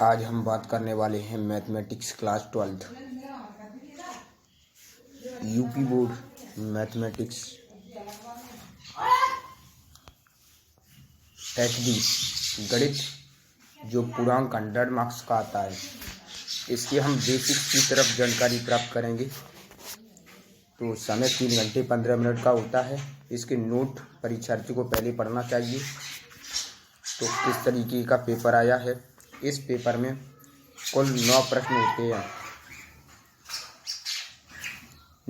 आज हम बात करने वाले हैं mathematics class 12 UP board mathematics HD गणित जो पूर्णांक 100 मार्क्स का आता है। इसकी हम बेसिक्स की तरफ जानकारी प्राप्त करेंगे। तो समय 3 घंटे 15 मिनट का होता है। इसके नोट परीक्षार्थी को पहले पढ़ना चाहिए। तो किस तरीके का पेपर आया है, इस पेपर में कुल 9 प्रश्न होते हैं।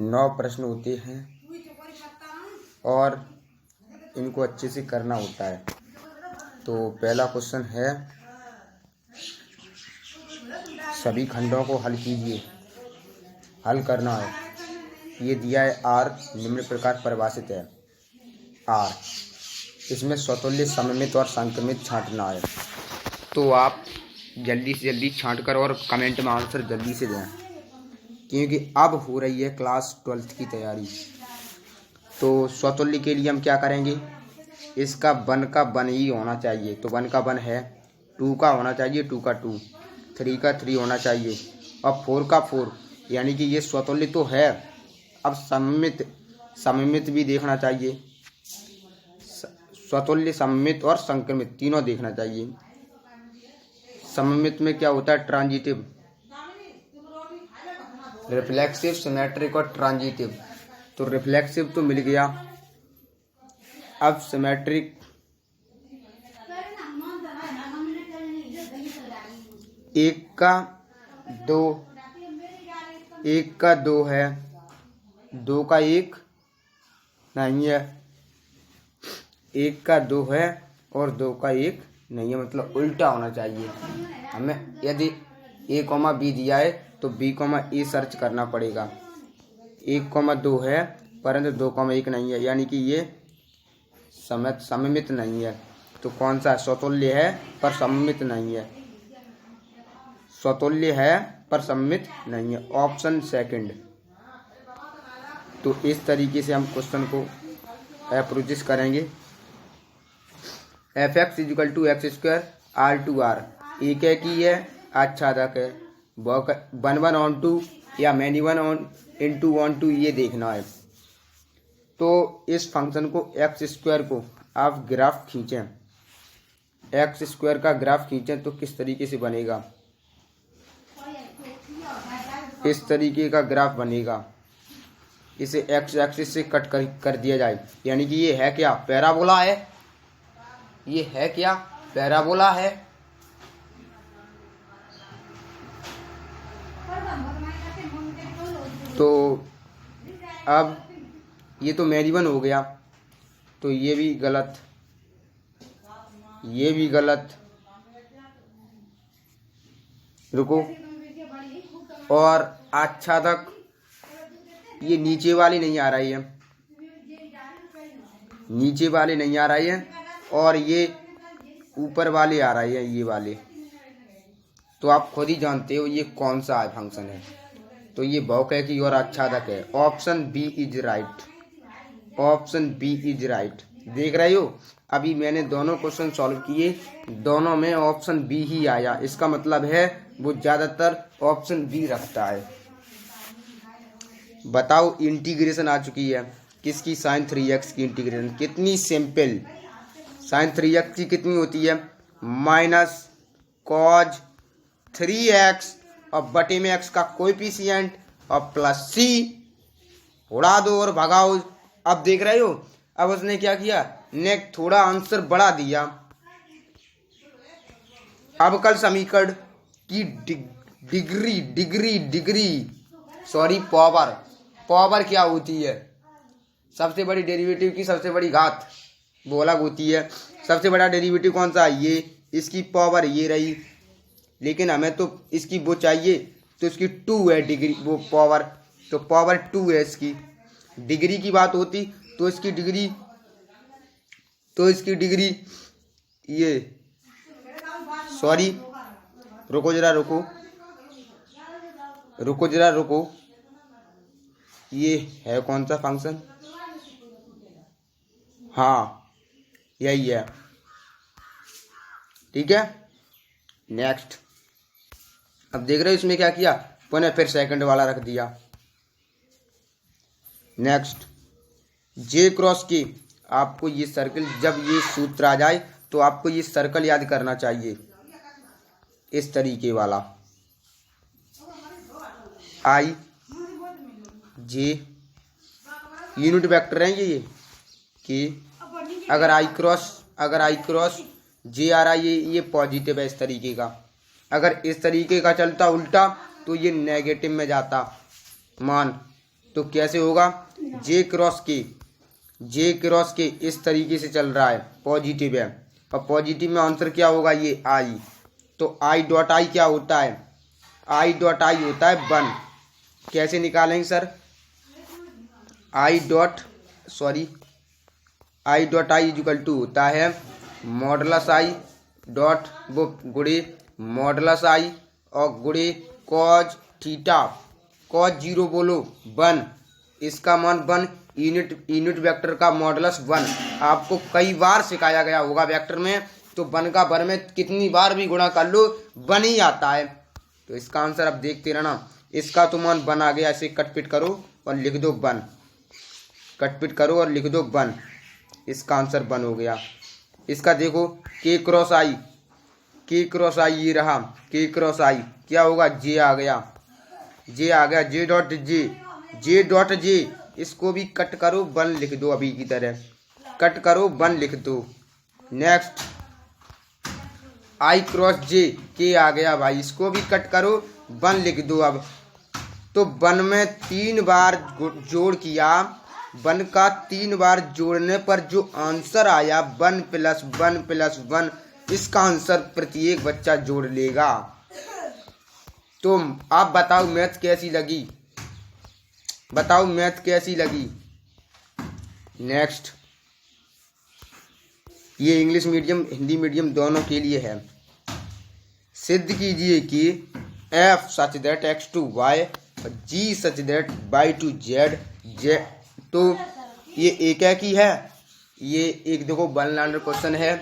9 प्रश्न होते हैं और इनको अच्छे से करना होता है। तो पहला क्वेश्चन है, सभी खंडों को हल कीजिए। हल करना है। ये दिया है आर, निम्न प्रकार परिभाषित है। आर इसमें स्वतुल्य, सममित और संक्रमित छांटना है। तो आप जल्दी से जल्दी छांट कर और कमेंट में आंसर जल्दी से दें, क्योंकि अब हो रही है क्लास 12 की तैयारी। तो स्वतुल्य के लिए हम क्या करेंगे, इसका 1 का 1 ही होना चाहिए। तो 1 का 1 है, 2 का होना चाहिए 2 का 2, 3 का 3 होना चाहिए और 4 का 4। यानी कि ये स्वतुल्य तो है। अब सममित भी देखना चाहिए। स्वतुल्य, सममित और संक्रमित तीनों देखना चाहिए। सममित में क्या होता है, ट्रांजिटिव, रिफ्लेक्सिव, सिमेट्रिक और ट्रांजिटिव। तो रिफ्लेक्सिव तो मिल गया। अब सिमेट्रिक, एक का 2 है, 2 का 1 नहीं है, 1 का 2 है और 2 का 1 नहीं है, मतलब उल्टा होना चाहिए। हमें यदि a, b दिया है तो b, a सर्च करना पड़ेगा। 1, 2 है परंतु 2, 1 नहीं है, यानी कि ये सममित नहीं है। तो कौन सा स्वतुल्य है पर सममित नहीं है, स्वतुल्य है पर सममित नहीं है, ऑप्शन सेकंड। तो इस तरीके से हम क्वेश्चन को अप्रोच करेंगे। fx = x² r/r एक है कि ये आच्छादक है, 1/2 या मैनी 1/2 ये देखना है। तो इस फंक्शन को x² को आप ग्राफ खींचें, x² का ग्राफ खींचें तो किस तरीके से बनेगा, इस तरीके का ग्राफ बनेगा। इसे x एक्सिस से कट कर दिया जाए, यानी कि ये है क्या, पैराबोला है। ये है क्या, पैराबोला है। तो अब ये तो मैरीवन हो गया, तो ये भी गलत, ये भी गलत। रुको, और आच्छादक ये नीचे वाली नहीं आ रही है, नीचे वाले नहीं आ रही है और ये ऊपर वाले आ रही है, ये वाले। तो आप खुद ही जानते हो ये कौन सा फंक्शन है। तो ये बहुकेकी और आच्छादक है। Option B is right, option B is right. देख रहे हो, अभी मैंने दोनों क्वेश्चन सॉल्व किए, दोनों में ऑप्शन बी ही आया। इसका मतलब है वो ज्यादातर ऑप्शन बी रखता है। बताओ, इंटीग्रेशन आ चुकी है किसकी, sin 3x की इंटीग्रेशन। कितनी सिंपल, sin 3x की कितनी होती है, -cos 3x और बटे में x का कोएफिशिएंट और प्लस c, उड़ा दो और भगाओ। अब देख रहे हो, अब उसने क्या किया, ने थोड़ा आंसर बढ़ा दिया। अवकल समीकरण की डिग्री सॉरी पावर क्या होती है, सबसे बड़ी डेरिवेटिव की सबसे बड़ी घात, वो अलग होती है। सबसे बड़ा डेरिवेटिव कौन सा है, ये, इसकी पावर ये रही, लेकिन हमें तो इसकी वो चाहिए, तो इसकी 2 है डिग्री, वो पावर, तो पावर 2 है इसकी। डिग्री की बात होती तो इसकी डिग्री ये, सॉरी, रुको जरा रुको, ये है कौन सा फंक्शन, हाँ यही है, ठीक है। नेक्स्ट, अब देख रहे हो इसमें क्या किया, पुनः फिर सेकंड वाला रख दिया। नेक्स्ट, जे क्रॉस के, आपको ये सर्कल, जब ये सूत्र आ जाए तो आपको ये सर्कल याद करना चाहिए, इस तरीके वाला। आई जे यूनिट वेक्टर हैं ये कि अगर आई क्रॉस जे आ रहा है, ये पॉजिटिव है इस तरीके का। अगर इस तरीके का चलता उल्टा तो ये नेगेटिव में जाता मान। तो कैसे होगा, जे क्रॉस के इस तरीके से चल रहा है, पॉजिटिव है, और पॉजिटिव में आंसर क्या होगा, ये आई। तो आई डॉट आई क्या होता है, आई डॉट आई होता है 1। कैसे निकालेंगे sir, I dot I equal to होता है मॉडुलस आई डॉट वो गुणे मॉडुलस आई और गुणे कॉज थीटा, कॉज 0 बोलो 1, इसका मान 1, यूनिट वेक्टर का मॉडुलस 1। आपको कई बार सिखाया गया होगा वेक्टर में, तो 1 का 1 में कितनी बार भी गुणा कर लो 1 ही आता है। तो इसका आंसर आप देखते रहना। इसका तो मान 1 आ गया, इसे कटपिट करो और लिख दो 1, कटपिट करो और लिख दो 1, इसका आंसर 1 हो गया। इसका देखो के क्रॉस आई ये रहा, के क्रॉस आई क्या होगा, जे आ गया, जे डॉट जे, इसको भी कट करो 1 लिख दो, अभी की तरह कट करो 1 लिख दो। नेक्स्ट, आई क्रॉस जे के आ गया भाई, इसको भी कट करो 1 लिख दो। अब तो 1 में 3 बार जोड़ किया, 1 का 3 बार जोड़ने पर जो आंसर आया 1 + 1 + 1, इसका आंसर प्रत्येक बच्चा जोड़ लेगा। तो आप बताओ मैथ कैसी लगी, नेक्स्ट, ये इंग्लिश मीडियम हिंदी मीडियम दोनों के लिए है। सिद्ध कीजिए कि f such that x to y और g such that y to z। तो ये एक ही है, ये एक देखो 1 लाइनर क्वेश्चन है,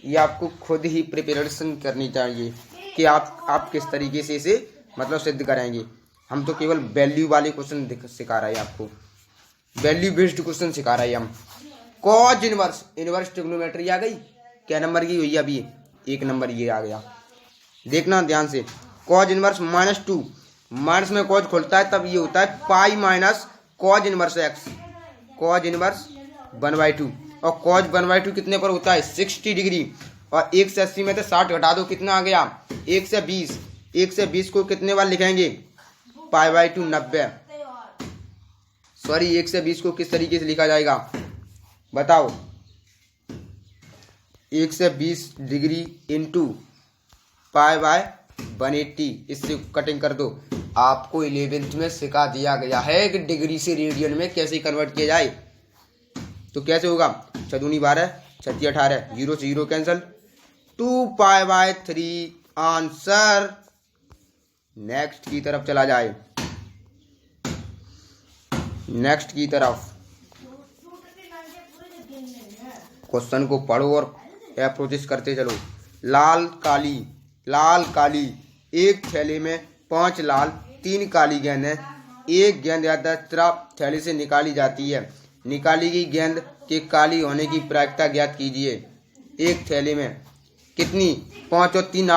ये आपको खुद ही प्रिपरेशन करनी चाहिए कि आप किस तरीके से इसे मतलब सिद्ध करेंगे। हम तो केवल वैल्यू वाले क्वेश्चन सिखा रहे हैं, आपको वैल्यू बेस्ड क्वेश्चन सिखा रहे हैं हम। कॉज इनवर्स ट्रिग्नोमेट्री आ गई, क्या नंबर की हुई अभी, 1 नंबर ये आ गया। देखना ध्यान से, कॉज इनवर्स -2, माइनस में कॉज खुलता है तब ये होता है pi minus cos inverse x, cause inverse 1/2, और कॉज 1/2 कितने पर होता है 60 डिग्री, और 1 से 80 में से 60 घटा दो, कितना आ गया 1 से 20, 1 से 20 को कितने बार लिखेंगे π/2 90। सॉरी 1 से 20 को किस तरीके से लिखा जाएगा बताओ, 1 से 20 डिग्री इंटू π/180, इससे कटिंग कर दो। आपको 11th में सिखा दिया गया है कि डिग्री से रेडियन में कैसे कन्वर्ट किया जाए। तो कैसे होगा, 6 दूनी 12, 6 18, 0 से 0 कैंसिल, 2π/3 आंसर। नेक्स्ट की तरफ चला जाए, नेक्स्ट की तरफ क्वेश्चन को पढ़ो और अप्रोचेस करते चलो। लाल काली, एक थैले में 5 लाल 3 काली गेंद है, एक गेंद यात्रा थैले से निकाली जाती है, निकाली गई गेंद के काली होने की प्रायिकता ज्ञात कीजिए। एक थैले में कितनी 5 और 3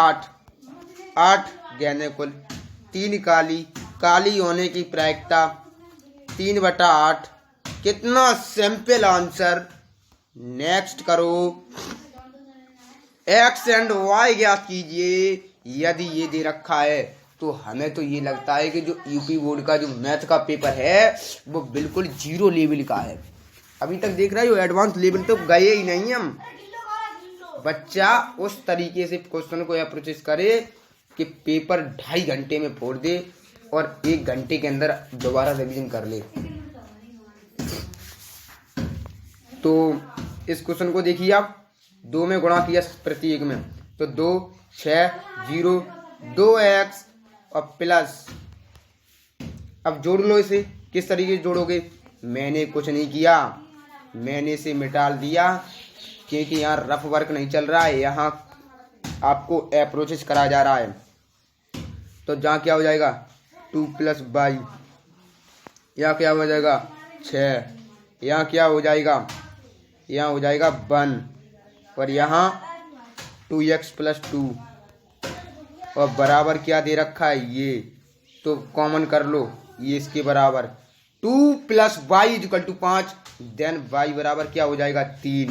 8 गेंदें कुल, 3 काली होने की प्रायिकता 3/8, कितना सिंपल आंसर। नेक्स्ट करो, x एंड y ज्ञात कीजिए। यदि ये दे रखा है तो हमें तो ये लगता है कि जो यूपी बोर्ड का जो मैथ का पेपर है वो बिल्कुल 0 लेवल का है। अभी तक देख रहे हो एडवांस लेवल तो गए ही नहीं हम। बच्चा उस तरीके से क्वेश्चन को अप्रोच करे कि पेपर 2.5 घंटे में फोड़ दे और 1 घंटे के अंदर दोबारा रिवीजन कर ले। तो इस क्वेश्चन को देखिए आप, 2 में गुणा किया प्रत्येक में, तो 2 6 0 2x और प्लस, अब जोड़ लो इसे। किस तरीके से जोड़ोगे, मैंने कुछ नहीं किया, मैंने इसे मिटा दिया क्योंकि यहाँ रफ वर्क नहीं चल रहा है, यहाँ आपको अप्रोचेस कराया जा रहा है। तो जहाँ क्या हो जाएगा 2 + y, यहाँ क्या हो जाएगा 6, यहाँ क्या हो जाएगा, यहाँ हो जाएगा 1, और यहाँ 2x + 2, और बराबर क्या दे रखा है ये, तो कॉमन कर लो, ये इसके बराबर 2 + y = 5, देन y बराबर क्या हो जाएगा 3।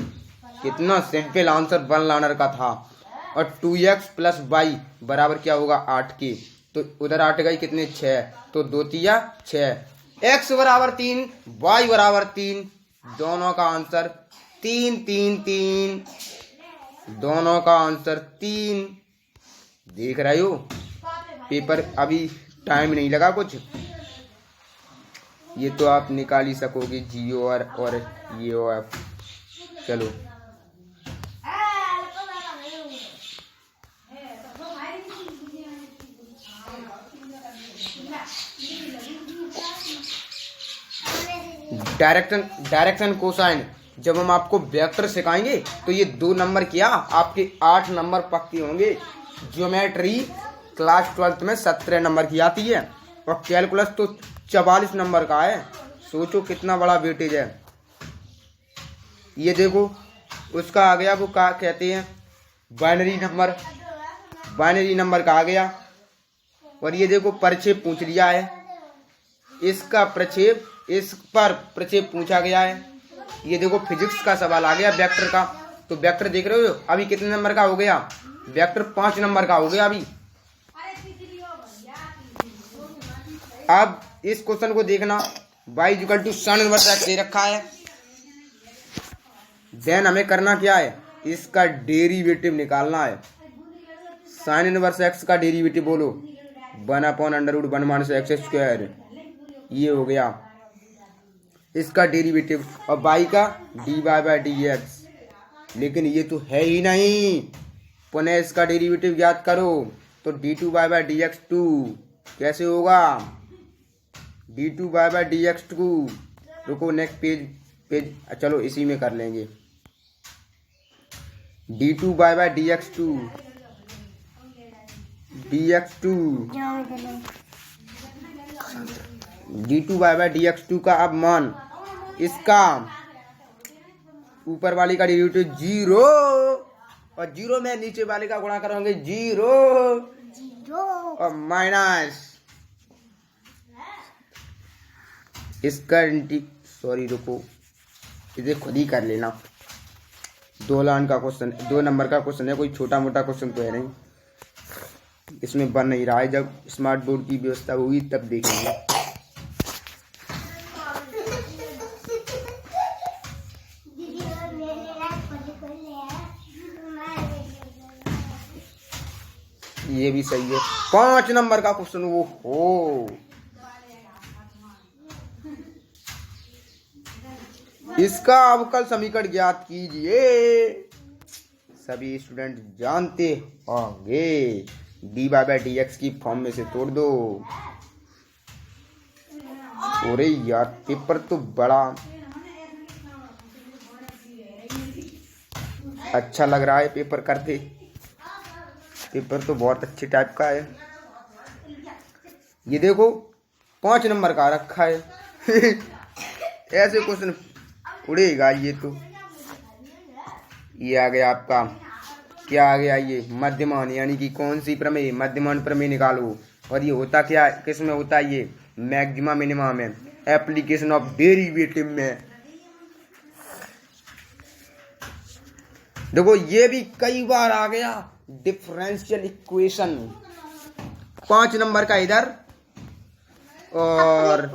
कितना सिंपल आंसर 1 लाइनर का था। और 2x + y बराबर क्या होगा 8 के, तो उधर 8 गई कितने 6, तो 2 तिया 6, x बराबर 3 y बराबर 3, दोनों का आंसर 3 3 3, दोनों का आंसर 3। देख रहे हो पेपर, अभी टाइम नहीं लगा कुछ, ये तो आप निकाल ही सकोगे GOR और EOF। चलो डायरेक्शन कोसाइन, जब हम आपको वेक्टर सिखाएंगे तो ये 2 नंबर क्या आपके 8 नंबर पक्के होंगे। ज्योमेट्री क्लास 12th में 17 नंबर की आती है, और कैलकुलस तो 44 नंबर का है। सोचो कितना बड़ा वेटेज है। ये देखो उसका आ गया, वो क्या कहते हैं, बाइनरी नंबर का आ गया। और ये देखो प्रक्षेप पूछ लिया है, इसका प्रक्षेप, इस पर प्रक्षेप पूछा गया है। ये देखो फिजिक्स का सवाल आ गया वेक्टर का, तो वेक्टर देख रहे हो अभी कितने नंबर का हो गया, वेक्टर 5 नंबर का हो गया अभी। अब इस क्वेश्चन को देखना, y = sin इनवर्स x दे रखा है, देन हमें करना क्या है, इसका डेरिवेटिव निकालना है। sin इनवर्स x का डेरिवेटिव बोलो 1/√1 - x², ये हो गया इसका डेरिवेटिव, और y का dy/dx, लेकिन ये तो है ही नहीं। पुनः इसका डेरिवेटिव ज्ञात करो, तो d2/dx2 कैसे होगा, d2/dx2, रुको नेक्स्ट पेज चलो इसी में कर लेंगे। d2/dx2 d2/dx2 का अब मान, इसका ऊपर वाली का डेरिवेटिव 0, और 0 में नीचे वाले का गुणा करोगे 0 और माइनस इसका रुको इसे खुद ही कर लेना। 2 लाइन का क्वेश्चन, 2 नंबर का क्वेश्चन है, कोई छोटा मोटा क्वेश्चन तो है नहीं, इसमें बन नहीं रहा है। जब स्मार्ट बोर्ड की व्यवस्था होगी तब देखेंगे। ये भी सही है, 5 नंबर का क्वेश्चन वो हो। इसका अवकल समीकरण ज्ञात कीजिए। सभी स्टूडेंट जानते होंगे, dy/dx की फॉर्म में से तोड़ दो। अरे यार पेपर तो बड़ा अच्छा लग रहा है, पेपर करते, पेपर तो बहुत अच्छे टाइप का है। ये देखो 5 नंबर का रखा है ऐसे क्वेश्चन उड़ेगा ये तो। ये आ गया आपका, क्या आ गया, ये मध्यमान, यानी कि कौन सी प्रमेय, मध्यमान प्रमेय निकालो। और ये होता क्या, किस में होता है, ये मैक्सिमा मिनिमा में, एप्लीकेशन ऑफ डेरिवेटिव में। देखो ये भी कई बार आ गया, डिफरेंशियल इक्वेशन 5 नंबर का इधर, और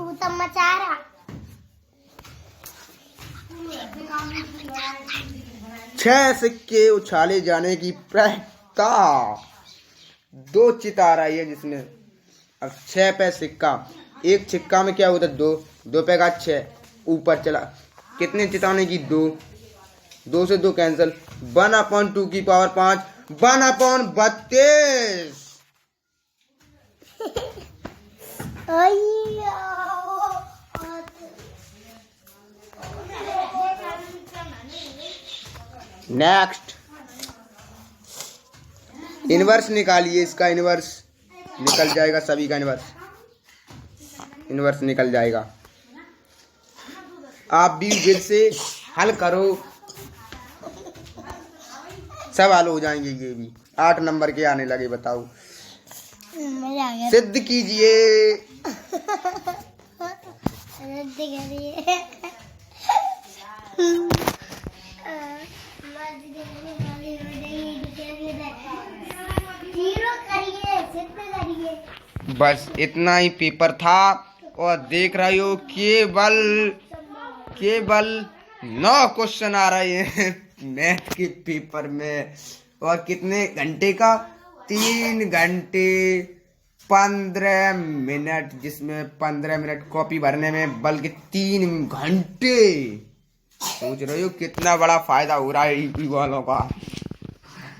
6 सिक्के उछाले जाने की प्रायिकता, 2 चिता रही है जिसमें, अब 6 पे सिक्का, एक सिक्का में क्या होता है 2, 2 पे का 6, ऊपर चला, कितने चिताने की 2, 2 से 2 कैंसिल, 1/2 की पावर 5, 1/32। नेक्स्ट इनवर्स निकालिए, इसका इनवर्स निकल जाएगा, सभी का इनवर्स निकल जाएगा। आप भी दिल से हल करो, सब हल हो जाएंगे। ये भी 8 नंबर के आने लगे, बताओ। सिद्ध कीजिए। बस इतना ही पेपर था, और देख रहे हो केवल 9 क्वेश्चन आ रहे हैं मैथ के पेपर में। और कितने घंटे का? 3 घंटे 15 मिनट, जिसमें 15 मिनट कॉपी भरने में, बल्कि 3 घंटे। सोच रहे हो कितना बड़ा फायदा हो रहा है यूपी वालों का।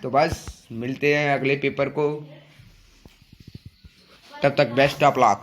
तो बस मिलते हैं अगले पेपर को, तब तक बेस्ट ऑफ लक।